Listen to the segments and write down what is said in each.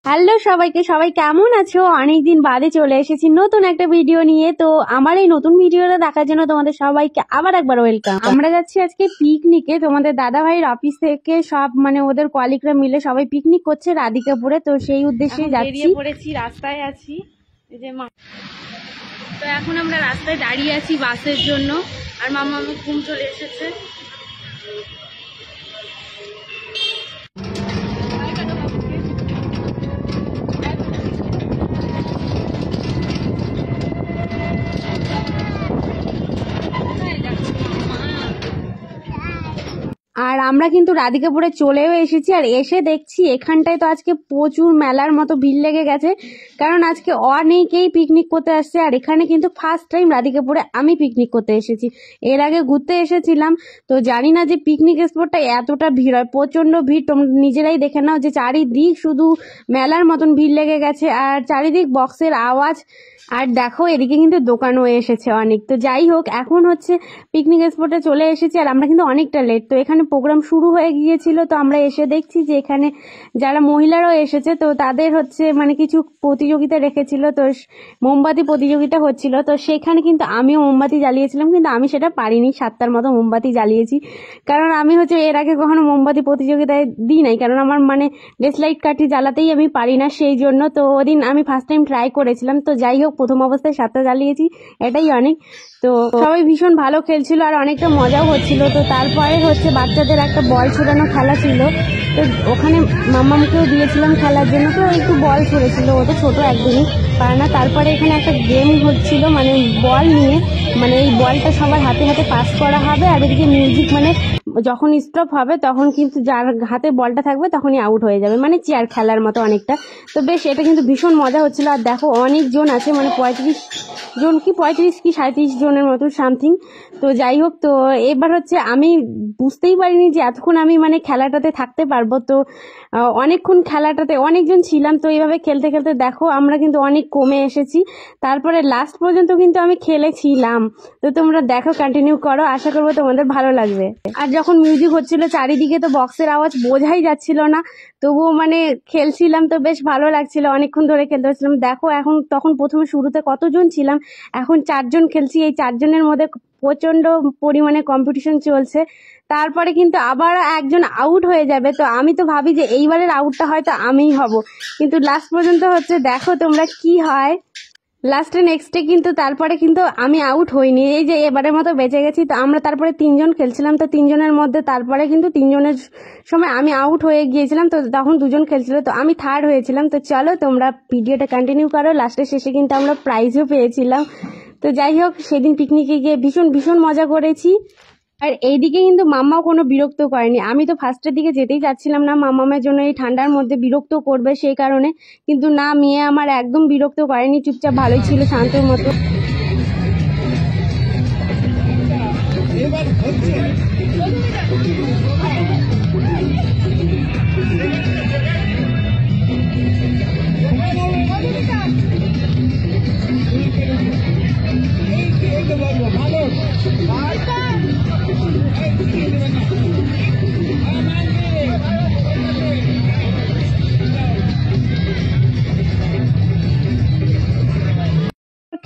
Hello সবাইকে, সবাই কেমন আছো? অনেকদিন বাদে চলে এসেছি নতুন একটা ভিডিও নিয়ে। তো আমার এই নতুন ভিডিওটা দেখার জন্য তোমাদের সবাইকে আবার একবার ওয়েলকাম। আমরা যাচ্ছি আজকে পিকনিকে, তোমাদের দাদা ভাইয়ের অফিস থেকে সব ওদের কলিগরা মিলে সবাই পিকনিক করছে রাধিকাপুরে। তো সেই উদ্দেশ্যে বেরিয়ে পড়েছি, রাস্তায় আছি। এই যে তো এখন আমরা রাস্তায় দাঁড়িয়ে আছি বাসের জন্য, আর মামা আমার ঘুম চলে এসেছে। আর আমরা কিন্তু রাধিকাপুরে চলেও এসেছি, আর এসে দেখছি এখানটায় তো আজকে প্রচুর মেলার মতো ভিড় লেগে গেছে, কারণ আজকে অনেকেই পিকনিক করতে আসছে। আর এখানে কিন্তু ফার্স্ট টাইম রাধিকাপুরে আমি পিকনিক করতে এসেছি, এর আগে ঘুরতে এসেছিলাম। তো জানি না যে পিকনিক স্পটটা এতটা ভিড় হয়, প্রচণ্ড ভিড়। তোমরা নিজেরাই দেখে নাও যে চারিদিক শুধু মেলার মতন ভিড় লেগে গেছে, আর চারিদিক বক্সের আওয়াজ। আর দেখো এদিকে কিন্তু দোকানও এসেছে অনেক। তো যাই হোক, এখন হচ্ছে পিকনিক স্পটে চলে এসেছি, আর আমরা কিন্তু অনেকটা লেট। তো এখানে প্রোগ্রাম শুরু হয়ে গিয়েছিল, তো আমরা এসে দেখছি যে এখানে যারা মহিলারাও এসেছে, তো তাদের হচ্ছে কিছু প্রতিযোগিতা রেখেছিল। তো মোমবাতি প্রতিযোগিতা হচ্ছিল, তো সেখানে কিন্তু আমিও মোমবাতি জ্বালিয়েছিলাম, কিন্তু আমি সেটা পারিনি। 7টার মতো মোমবাতি জ্বালিয়েছি, কারণ আমি হচ্ছে এর আগে কখনো মোমবাতি প্রতিযোগিতায় দিই নাই, কারণ আমার ডেসলাইট কাঠি জ্বালাতেই আমি পারি না, সেই জন্য। তো ওদিন আমি ফার্স্ট টাইম ট্রাই করেছিলাম। তো যাই হোক, প্রথম অবস্থায় 7টা জ্বালিয়েছি, এটাই অনেক। তো সবাই ভীষণ ভালো খেলছিল, আর অনেকটা মজাও হচ্ছিল। তো তারপরে হচ্ছে বাচ্চাদের একটা বল ছোড়ানো খেলা ছিল, তো ওখানে মাম্মামকেও দিয়েছিলাম খেলার জন্য। তো একটু বল ছুড়েছিল, ও তো ছোটো একদমই পারে না। তারপরে এখানে একটা গেম হচ্ছিল বল নিয়ে, এই বলটা সবার হাতে হাতে পাস করা হবে, আর এদিকে মিউজিক যখন স্টপ হবে তখন কিন্তু যার হাতে বলটা থাকবে তখনই আউট হয়ে যাবে, চেয়ার খেলার মতো অনেকটা। তো বেশ, এটা কিন্তু ভীষণ মজা হচ্ছিল। আর দেখো অনেকজন আছে, 35 জন কি 37 জনের মতো সামথিং। তো যাই হোক, তো এবার হচ্ছে আমি বুঝতেই পারিনি যে এতক্ষণ আমি খেলাটাতে থাকতে পারবো। তো অনেকক্ষণ খেলাটাতে অনেকজন ছিলাম। তো এইভাবে খেলতে খেলতে দেখো আমরা কিন্তু অনেক কমে এসেছি। তারপরে লাস্ট পর্যন্ত কিন্তু আমি খেলেছিলাম। তো তোমরা দেখো, কন্টিনিউ করো, আশা করবো তোমাদের ভালো লাগবে। আর যখন মিউজিক হচ্ছিল চারিদিকে, তো বক্সের আওয়াজ বোঝাই যাচ্ছিল না, তবুও খেলছিলাম। তো বেশ ভালো লাগছিল, অনেকক্ষণ ধরে খেলতে হচ্ছিলাম। দেখো এখন, তখন প্রথমে শুরুতে কতজন ছিলাম, এখন 4 জন খেলছি। এই 4 জনের মধ্যে প্রচন্ড পরিমাণে কম্পিটিশন চলছে। তারপরে কিন্তু আবার একজন আউট হয়ে যাবে। তো আমি তো ভাবি যে এইবারের আউটটা হয়তো আমিই হব, কিন্তু লাস্ট পর্যন্ত হচ্ছে দেখো তোমরা কি হয়। নেক্সটে কিন্তু তারপরে কিন্তু আমি আউট হইনি, এই যে এবারের মতো বেঁচে গেছি। তো আমরা তারপরে 3 জন খেলছিলাম, তো 3 জনের মধ্যে তারপরে কিন্তু 3 জনের সময় আমি আউট হয়ে গিয়েছিলাম। তো তখন 2 জন খেলছিল, তো আমি থার্ড হয়েছিলাম। তো চলো তোমরা ভিডিওটা কন্টিনিউ করো, লাস্টের শেষে কিন্তু আমরা প্রাইজও পেয়েছিলাম। তো যাই হোক, সেদিন পিকনিকে গিয়ে ভীষণ ভীষণ মজা করেছি। আর এইদিকে কিন্তু মাম্মাও কোনো বিরক্ত করেনি। আমি তো ফার্স্টের দিকে যেতেই চাচ্ছিলাম না, মাম্মামের জন্য এই ঠান্ডার মধ্যে বিরক্ত করবে সেই কারণে, কিন্তু না, মেয়ে আমার একদম বিরক্ত করেনি, চুপচাপ ভালোই ছিল, শান্তর মতো।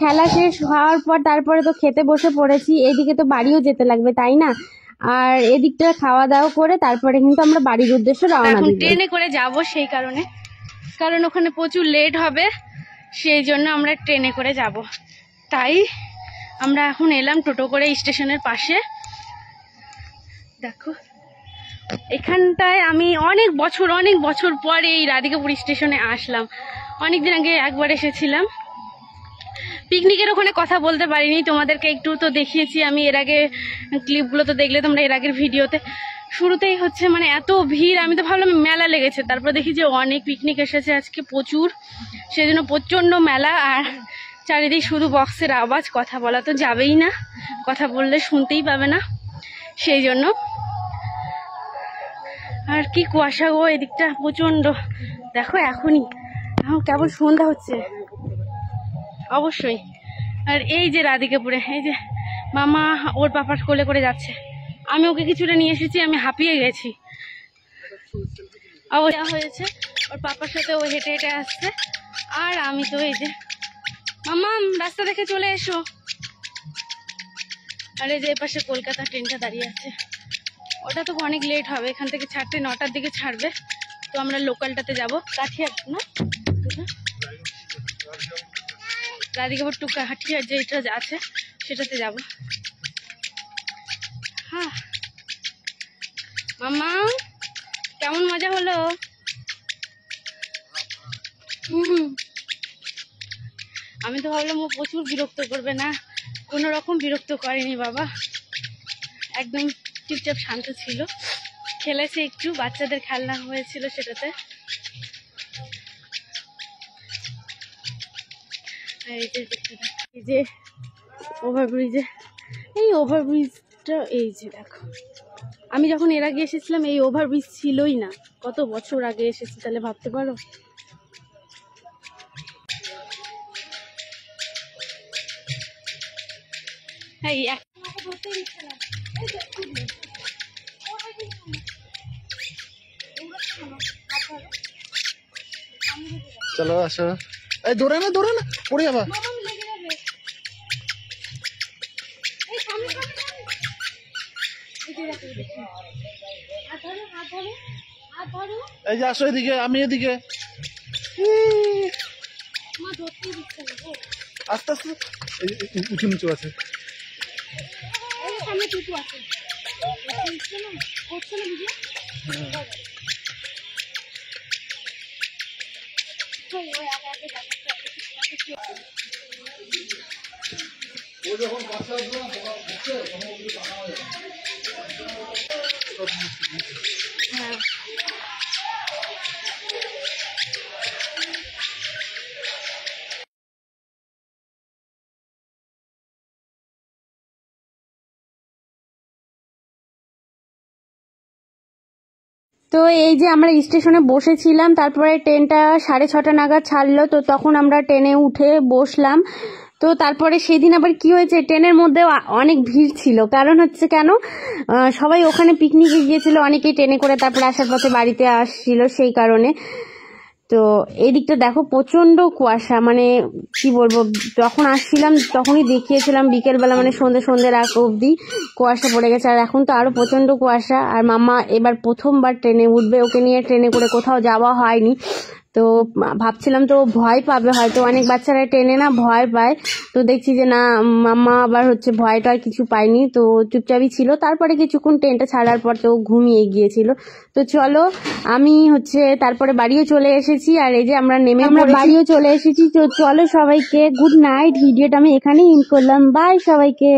খেলা শেষ হওয়ার পর তারপরে তো খেতে বসে পড়েছি। এদিকে তো বাড়িও যেতে লাগবে, তাই না? আর এদিকটা খাওয়া দাওয়া করে তারপরে কিন্তু আমরা বাড়ির উদ্দেশ্যে রওনা দিব। ট্রেনে করে যাব, সেই কারণে, কারণ ওখানে প্রচুর লেট হবে, সেই জন্য আমরা ট্রেনে করে যাব। তাই আমরা এখন এলাম টোটো করে স্টেশনের পাশে। দেখো এখানটায় আমি অনেক বছর পরে এই রাধিকাপুর স্টেশনে আসলাম। অনেকদিন আগে একবার এসেছিলাম পিকনিকের ওখানে, কথা বলতে পারিনি, তোমাদেরকে একটু তো দেখিয়েছি আমি এর আগে, ক্লিপগুলো তো দেখলে তোমরা এর আগের ভিডিওতে। শুরুতেই হচ্ছে এত ভিড়, আমি তো ভাবলাম মেলা লেগেছে, তারপর দেখি যে অনেক পিকনিক এসেছে আজকে প্রচুর, সেজন্য প্রচণ্ড মেলা। আর চারিদিক শুধু বক্সের আওয়াজ, কথা বলা তো যাবেই না, কথা বললে শুনতেই পাবে না, সেই জন্য। আর কি কুয়াশা গো এদিকটা, প্রচণ্ড। দেখো এখন কেবল সন্ধ্যা হচ্ছে অবশ্যই। আর এই যে রাধিকাপুরে, এই যে মামা ওর পাপার কোলে করে যাচ্ছে, আমি ওকে কিছুটা নিয়ে এসেছি, আমি হাঁপিয়ে গেছি। অবস্থা হয়েছে ওর পাপার সাথে ও হেঁটে হেঁটে আসছে, আর আমি তো এই যে মাম্মাম রাস্তা দেখে চলে এসো। আর এই যে এপাশে কলকাতা ট্রেনটা দাঁড়িয়ে আছে, ওটা তো অনেক লেট হবে, এখান থেকে ছাড়তে 9টার দিকে ছাড়বে। তো আমরা লোকালটাতে যাব, কাঠিয়ার না রাধিকাপুর টু কাঠিয়ার যেটা আছে সেটাতে যাব। হ্যাঁ মাম্মা কেমন মজা হলো? আমি তো ভাবলাম ও প্রচুর বিরক্ত করবে, না কোনো রকম বিরক্ত করেনি বাবা, একদম চুপচাপ শান্ত ছিল, খেলেছে একটু, বাচ্চাদের খেলনা হয়েছিল সেটাতে। আর এই যে ওভারব্রিজে, এই ওভারব্রিজটা এই যে দেখো, আমি যখন এর আগে এসেছিলাম এই ওভারব্রিজ ছিলই না, কত বছর আগে এসেছি, তাহলে ভাবতে পারো। চলো আসো, এই দৌড়ে না পড়ে যাবা। এই যে আসো এদিকে, আমি এদিকে, আস্তে আস্তে উঁচু নিচু আছে। হ্যাঁ তো এই যে আমরা স্টেশনে বসেছিলাম, তারপরে ট্রেনটা 6:30 নাগাদ ছাড়লো, তো তখন আমরা ট্রেনে উঠে বসলাম। তো তারপরে সেদিন আবার কি হয়েছে, ট্রেনের মধ্যে অনেক ভিড় ছিল, কারণ হচ্ছে কেন সবাই ওখানে পিকনিকে গিয়েছিল, অনেকেই ট্রেনে করে তারপরে আসার পথে বাড়িতে আসছিল সেই কারণে। তো এই দিকটা দেখো প্রচন্ড কুয়াশা, মানে কি বলবো, যখন আসছিলাম তখনই দেখিয়েছিলাম বিকেলবেলা, মানে সন্ধ্যের আগ অবধি কুয়াশা পড়ে গেছে, আর এখন তো আরো প্রচন্ড কুয়াশা। আর মাম্মা এবার প্রথমবার ট্রেনে উঠবে, ওকে নিয়ে ট্রেনে করে কোথাও যাওয়া হয়নি, তো ভাবছিলাম তো ভয় পাবে, হয়তো অনেক বাচ্চারা ট্রেনে না ভয় পায়, তো দেখছি যে না, মাম্মা আবার হচ্ছে ভয়টা কিছু পায়নি, তো চুপচাপই ছিল। তারপরে কিছুক্ষণ ট্রেনটা ছাড়ার পর তো ঘুমিয়ে গিয়েছিল। তো চলো আমি হচ্ছে তারপরে বাড়িও চলে এসেছি, আর এই যে আমরা বাড়িও চলে এসেছি। তো চলো সবাইকে গুড নাইট, ভিডিওটা আমি এখানেই এন্ড করলাম, বাই সবাইকে।